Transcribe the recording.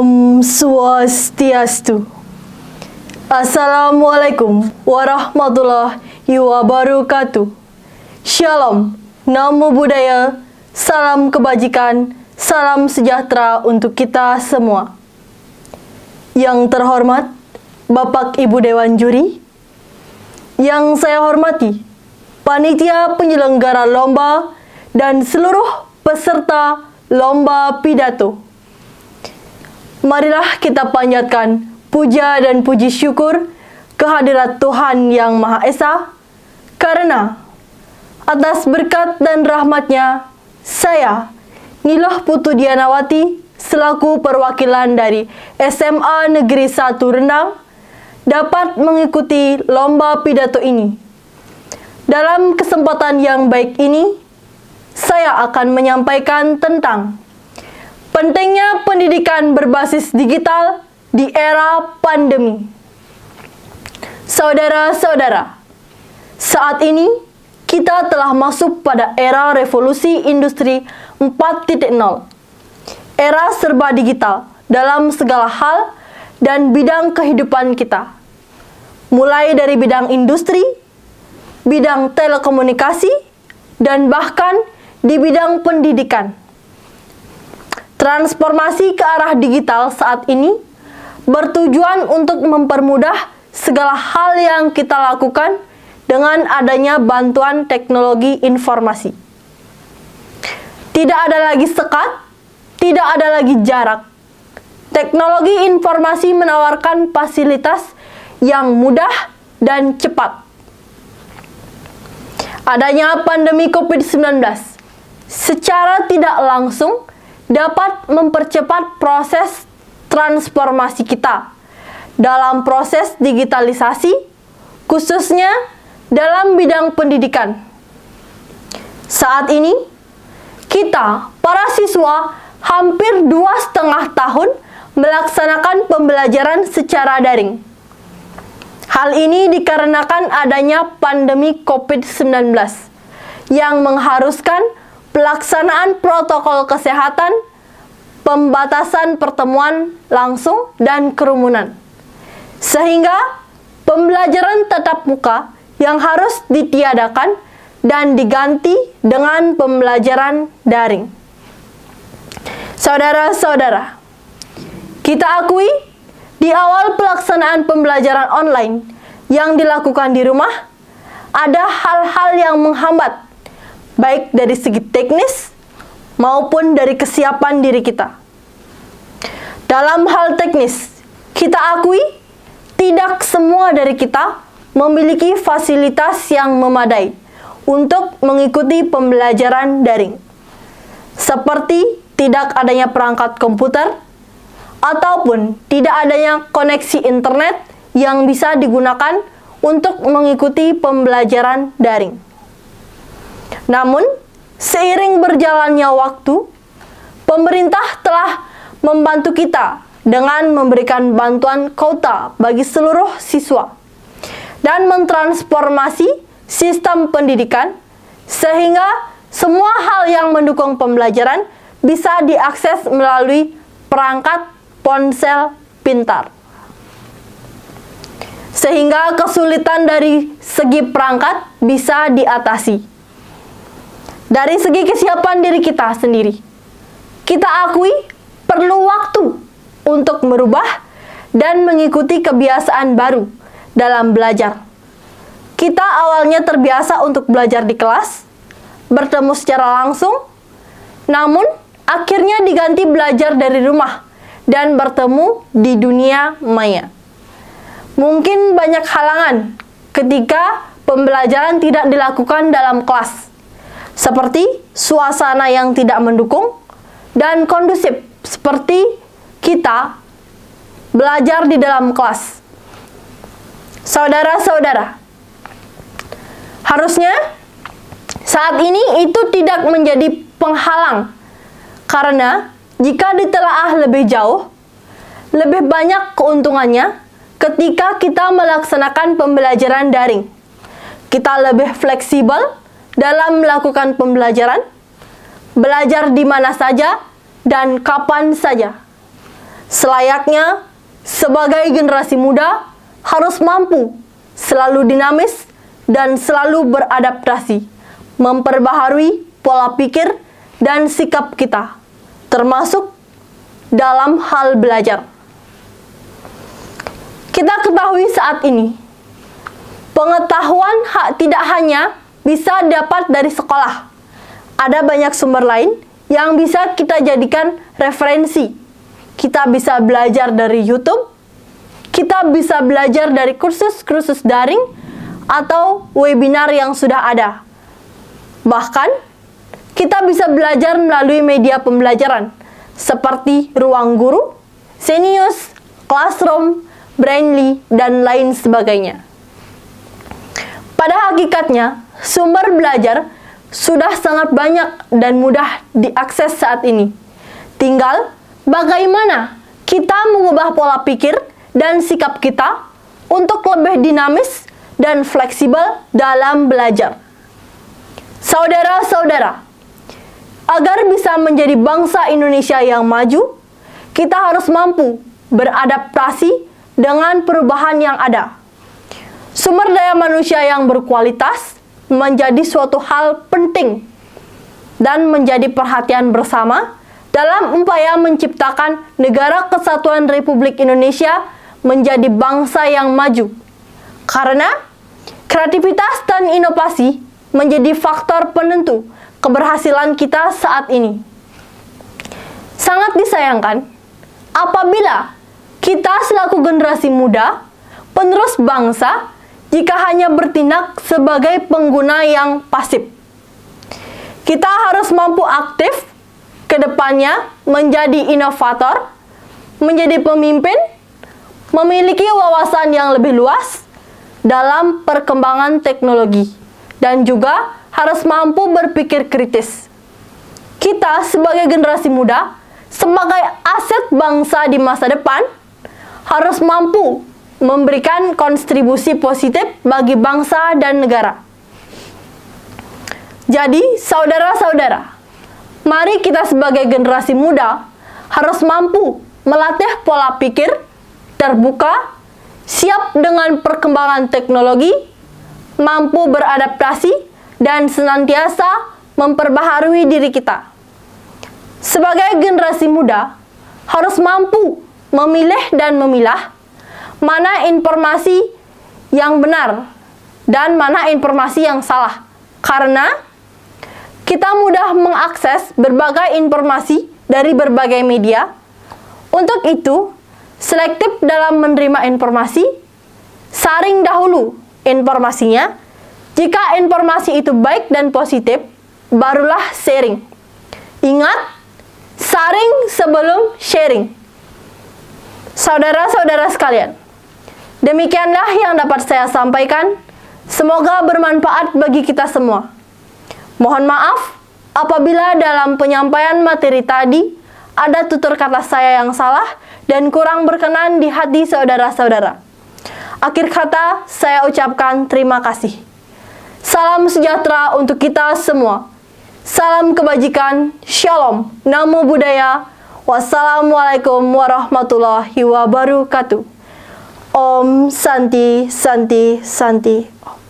Om Swastiastu. Assalamualaikum warahmatullahi wabarakatuh. Shalom, Namo Buddhaya, salam kebajikan, salam sejahtera untuk kita semua. Yang terhormat Bapak Ibu Dewan Juri, yang saya hormati panitia penyelenggara lomba dan seluruh peserta lomba pidato. Marilah kita panjatkan puja dan puji syukur kehadirat Tuhan Yang Maha Esa, karena atas berkat dan rahmat-Nya, saya, Niloh Putu Dianawati, selaku perwakilan dari SMA Negeri 1 Rendang, dapat mengikuti lomba pidato ini. Dalam kesempatan yang baik ini, saya akan menyampaikan tentang pentingnya pendidikan berbasis digital di era pandemi. Saudara-saudara, saat ini kita telah masuk pada era revolusi industri 4.0. Era serba digital dalam segala hal dan bidang kehidupan kita. Mulai dari bidang industri, bidang telekomunikasi, dan bahkan di bidang pendidikan. Transformasi ke arah digital saat ini bertujuan untuk mempermudah segala hal yang kita lakukan dengan adanya bantuan teknologi informasi. Tidak ada lagi sekat, tidak ada lagi jarak. Teknologi informasi menawarkan fasilitas yang mudah dan cepat. Adanya pandemi COVID-19 secara tidak langsung dapat mempercepat proses transformasi kita dalam proses digitalisasi, khususnya dalam bidang pendidikan. Saat ini, kita, para siswa, hampir 2,5 tahun melaksanakan pembelajaran secara daring. Hal ini dikarenakan adanya pandemi COVID-19 yang mengharuskan pelaksanaan protokol kesehatan, pembatasan pertemuan langsung, dan kerumunan. Sehingga pembelajaran tatap muka yang harus ditiadakan dan diganti dengan pembelajaran daring. Saudara-saudara, kita akui di awal pelaksanaan pembelajaran online yang dilakukan di rumah, ada hal-hal yang menghambat, baik dari segi teknis maupun dari kesiapan diri kita. Dalam hal teknis, kita akui tidak semua dari kita memiliki fasilitas yang memadai untuk mengikuti pembelajaran daring. Seperti tidak adanya perangkat komputer ataupun tidak adanya koneksi internet yang bisa digunakan untuk mengikuti pembelajaran daring. Namun, seiring berjalannya waktu, pemerintah telah membantu kita dengan memberikan bantuan kuota bagi seluruh siswa dan mentransformasi sistem pendidikan sehingga semua hal yang mendukung pembelajaran bisa diakses melalui perangkat ponsel pintar. Sehingga kesulitan dari segi perangkat bisa diatasi. Dari segi kesiapan diri kita sendiri, kita akui perlu waktu untuk merubah dan mengikuti kebiasaan baru dalam belajar. Kita awalnya terbiasa untuk belajar di kelas, bertemu secara langsung, namun akhirnya diganti belajar dari rumah dan bertemu di dunia maya. Mungkin banyak halangan ketika pembelajaran tidak dilakukan dalam kelas, seperti suasana yang tidak mendukung dan kondusif seperti kita belajar di dalam kelas. Saudara-saudara, harusnya saat ini itu tidak menjadi penghalang, karena jika ditelaah lebih jauh, lebih banyak keuntungannya ketika kita melaksanakan pembelajaran daring. Kita lebih fleksibel dalam melakukan pembelajaran, belajar di mana saja dan kapan saja. Selayaknya, sebagai generasi muda, harus mampu selalu dinamis dan selalu beradaptasi, memperbaharui pola pikir dan sikap kita, termasuk dalam hal belajar. Kita ketahui saat ini, pengetahuan tidak hanya bisa dapat dari sekolah. Ada banyak sumber lain yang bisa kita jadikan referensi. Kita bisa belajar dari YouTube, kita bisa belajar dari kursus-kursus daring, atau webinar yang sudah ada. Bahkan, kita bisa belajar melalui media pembelajaran, seperti Ruang Guru, Zenius, Classroom, Brainly, dan lain sebagainya. Pada hakikatnya, sumber belajar sudah sangat banyak dan mudah diakses saat ini. Tinggal bagaimana kita mengubah pola pikir dan sikap kita untuk lebih dinamis dan fleksibel dalam belajar. Saudara-saudara, agar bisa menjadi bangsa Indonesia yang maju, kita harus mampu beradaptasi dengan perubahan yang ada. Sumber daya manusia yang berkualitas menjadi suatu hal penting dan menjadi perhatian bersama dalam upaya menciptakan Negara Kesatuan Republik Indonesia menjadi bangsa yang maju. Karena kreativitas dan inovasi menjadi faktor penentu keberhasilan kita saat ini. Sangat disayangkan apabila kita selaku generasi muda, penerus bangsa, jika hanya bertindak sebagai pengguna yang pasif. Kita harus mampu aktif ke depannya menjadi inovator, menjadi pemimpin, memiliki wawasan yang lebih luas dalam perkembangan teknologi, dan juga harus mampu berpikir kritis. Kita sebagai generasi muda, sebagai aset bangsa di masa depan, harus mampu memberikan kontribusi positif bagi bangsa dan negara. Jadi, saudara-saudara, mari kita sebagai generasi muda harus mampu melatih pola pikir terbuka, siap dengan perkembangan teknologi, mampu beradaptasi, dan senantiasa memperbaharui diri kita. Sebagai generasi muda, harus mampu memilih dan memilah mana informasi yang benar dan mana informasi yang salah. Karena kita mudah mengakses berbagai informasi dari berbagai media. Untuk itu, selektif dalam menerima informasi, saring dahulu informasinya. Jika informasi itu baik dan positif, barulah sharing. Ingat, saring sebelum sharing. Saudara-saudara sekalian, demikianlah yang dapat saya sampaikan. Semoga bermanfaat bagi kita semua. Mohon maaf apabila dalam penyampaian materi tadi ada tutur kata saya yang salah dan kurang berkenan di hati saudara-saudara. Akhir kata, saya ucapkan terima kasih. Salam sejahtera untuk kita semua. Salam kebajikan. Shalom. Namo Buddhaya. Wassalamualaikum warahmatullahi wabarakatuh. Om Santi Santi Santi Om.